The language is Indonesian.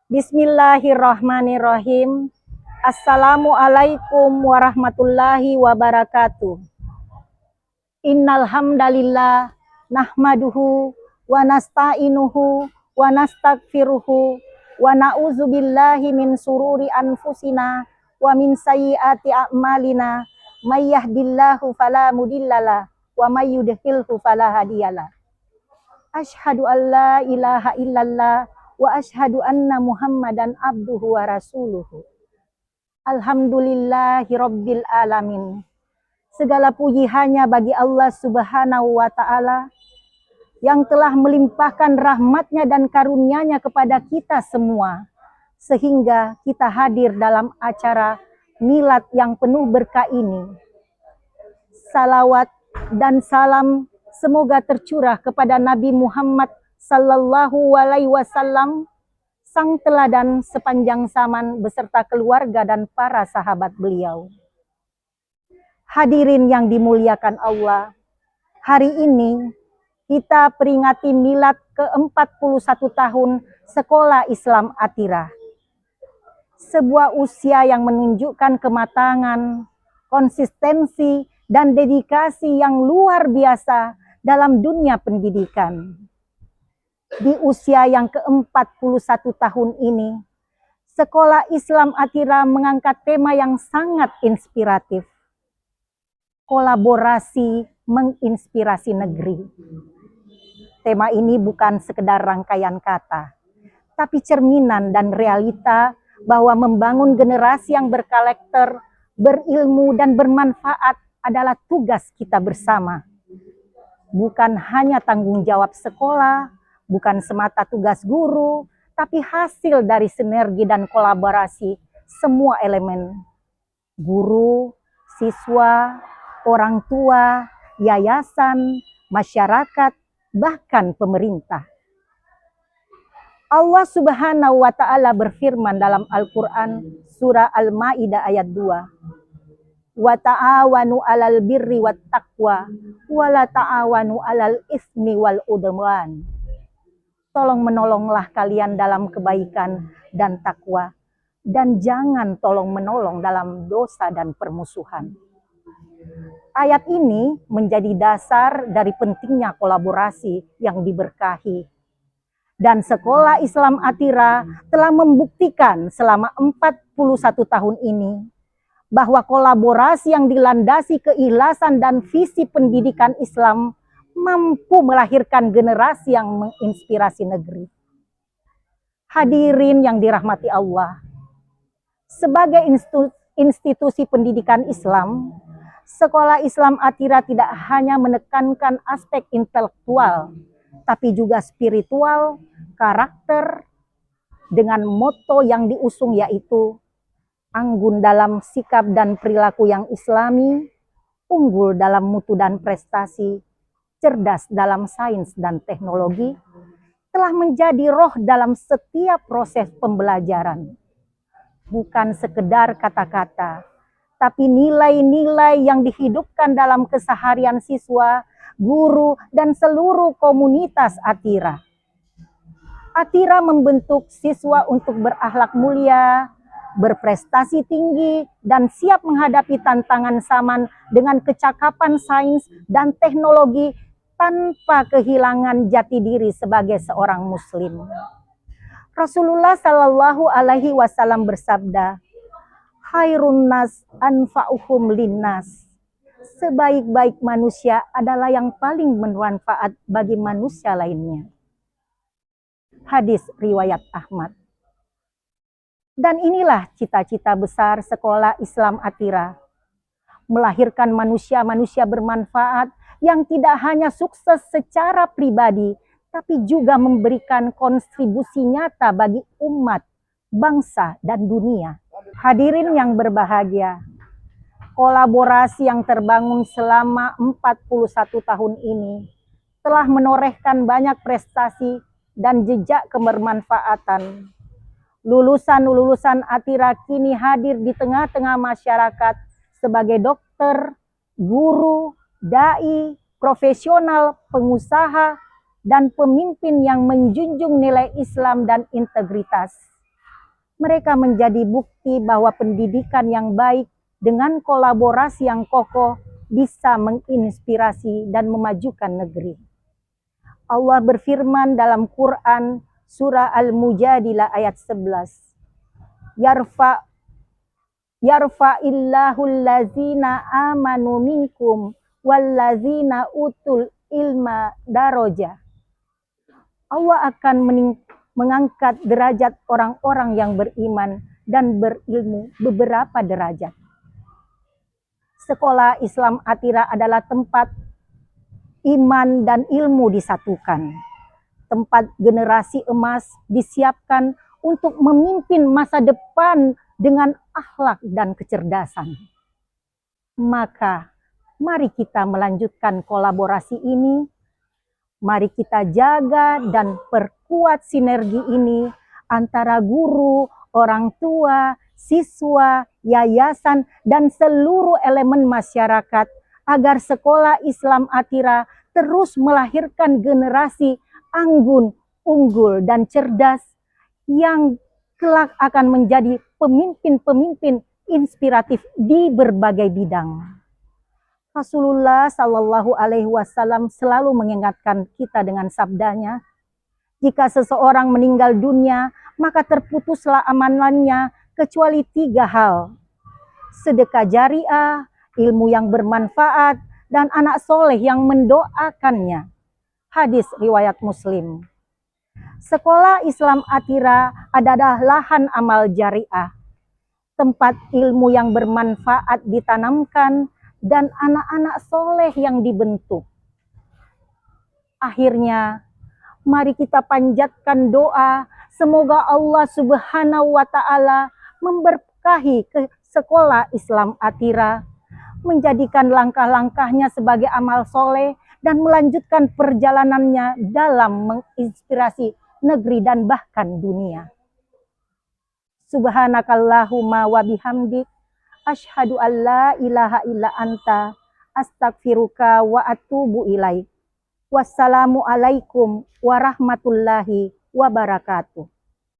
Bismillahirrahmanirrahim. Assalamualaikum warahmatullahi wabarakatuh. Innal hamdalillah nahmaduhu wa nasta'inuhu wa nastaghfiruhu wa na'udzubillahi min sururi anfusina wa min sayyiati a'malina. May yahdillahu fala mudhillalah wa may yudhlilhu fala hadiyalah. Asyhadu an la ilaha illallah wa asyhadu anna Muhammadan abduhu wa rasuluhu. Alhamdulillahi rabbil alamin. Segala puji hanya bagi Allah Subhanahu wa ta'ala yang telah melimpahkan rahmatnya dan karunia-Nya kepada kita semua, sehingga kita hadir dalam acara milad yang penuh berkah ini. Salawat dan salam semoga tercurah kepada Nabi Muhammad sallallahu alaihi wasallam, sang teladan sepanjang zaman beserta keluarga dan para sahabat beliau. Hadirin yang dimuliakan Allah, hari ini kita peringati milad ke-41 tahun Sekolah Islam Atirah. Sebuah usia yang menunjukkan kematangan, konsistensi, dan dedikasi yang luar biasa dalam dunia pendidikan. Di usia yang ke-41 tahun ini, Sekolah Islam Atirah mengangkat tema yang sangat inspiratif. Kolaborasi menginspirasi negeri. Tema ini bukan sekedar rangkaian kata, tapi cerminan dan realita bahwa membangun generasi yang berkarakter, berilmu, dan bermanfaat adalah tugas kita bersama. Bukan hanya tanggung jawab sekolah, bukan semata tugas guru, tapi hasil dari sinergi dan kolaborasi semua elemen. Guru, siswa, orang tua, yayasan, masyarakat, bahkan pemerintah. Allah Subhanahu wa ta'ala berfirman dalam Al-Quran surah Al-Ma'idah ayat 2. Wa ta'awanu 'alal birri wat taqwa wa la ta'awanu 'alal ismi wal udwan. Tolong menolonglah kalian dalam kebaikan dan takwa, dan jangan tolong menolong dalam dosa dan permusuhan. Ayat ini menjadi dasar dari pentingnya kolaborasi yang diberkahi. Dan Sekolah Islam Atirah telah membuktikan selama 41 tahun ini bahwa kolaborasi yang dilandasi keikhlasan dan visi pendidikan Islam mampu melahirkan generasi yang menginspirasi negeri. Hadirin yang dirahmati Allah, sebagai institusi pendidikan Islam, Sekolah Islam Atirah tidak hanya menekankan aspek intelektual, tapi juga spiritual, karakter, dengan moto yang diusung yaitu anggun dalam sikap dan perilaku yang islami, unggul dalam mutu dan prestasi, cerdas dalam sains dan teknologi, telah menjadi roh dalam setiap proses pembelajaran. Bukan sekedar kata-kata, tapi nilai-nilai yang dihidupkan dalam keseharian siswa, guru, dan seluruh komunitas Atirah. Atirah membentuk siswa untuk berakhlak mulia, berprestasi tinggi, dan siap menghadapi tantangan zaman dengan kecakapan sains dan teknologi tanpa kehilangan jati diri sebagai seorang muslim. Rasulullah Shallallahu Alaihi Wasallam bersabda, "Khairun nas anfa'uhum linnas." Sebaik-baik manusia adalah yang paling bermanfaat bagi manusia lainnya. Hadis riwayat Ahmad. Dan inilah cita-cita besar Sekolah Islam Atirah, melahirkan manusia-manusia bermanfaat yang tidak hanya sukses secara pribadi, tapi juga memberikan kontribusi nyata bagi umat, bangsa, dan dunia. Hadirin yang berbahagia, kolaborasi yang terbangun selama 41 tahun ini telah menorehkan banyak prestasi dan jejak kebermanfaatan. Lulusan-lulusan Atirah kini hadir di tengah-tengah masyarakat sebagai dokter, guru, dai, profesional, pengusaha, dan pemimpin yang menjunjung nilai Islam dan integritas. Mereka menjadi bukti bahwa pendidikan yang baik dengan kolaborasi yang kokoh bisa menginspirasi dan memajukan negeri. Allah berfirman dalam Quran surah Al-Mujadilah ayat 11. Yarfa'illahul lazina amanu minkum wallazina utul ilma daraja. Allah akan mengangkat derajat orang-orang yang beriman dan berilmu beberapa derajat. Sekolah Islam Atira adalah tempat iman dan ilmu disatukan. Tempat generasi emas disiapkan untuk memimpin masa depan dengan akhlak dan kecerdasan. Maka, mari kita melanjutkan kolaborasi ini. Mari kita jaga dan perkuat sinergi ini antara guru, orang tua, siswa, yayasan, dan seluruh elemen masyarakat agar sekolah Islam Atira terus melahirkan generasi anggun, unggul, dan cerdas yang kelak akan menjadi pemimpin-pemimpin inspiratif di berbagai bidang. Rasulullah Shallallahu Alaihi Wasallam selalu mengingatkan kita dengan sabdanya, jika seseorang meninggal dunia, maka terputuslah amalannya kecuali 3 hal. Sedekah jariah, ilmu yang bermanfaat, dan anak soleh yang mendoakannya. Hadis riwayat Muslim. Sekolah Islam Atira adalah lahan amal jariah, tempat ilmu yang bermanfaat ditanamkan dan anak-anak soleh yang dibentuk. Akhirnya, mari kita panjatkan doa, semoga Allah Subhanahu wa Ta'ala memberkahi ke sekolah Islam Atira, menjadikan langkah-langkahnya sebagai amal soleh dan melanjutkan perjalanannya dalam menginspirasi negeri dan bahkan dunia. Subhanakallahumma wa bihamdik, asyhadu an la ilaha illa anta, astaghfiruka wa atubu ilaik. Wassalamualaikum warahmatullahi wabarakatuh.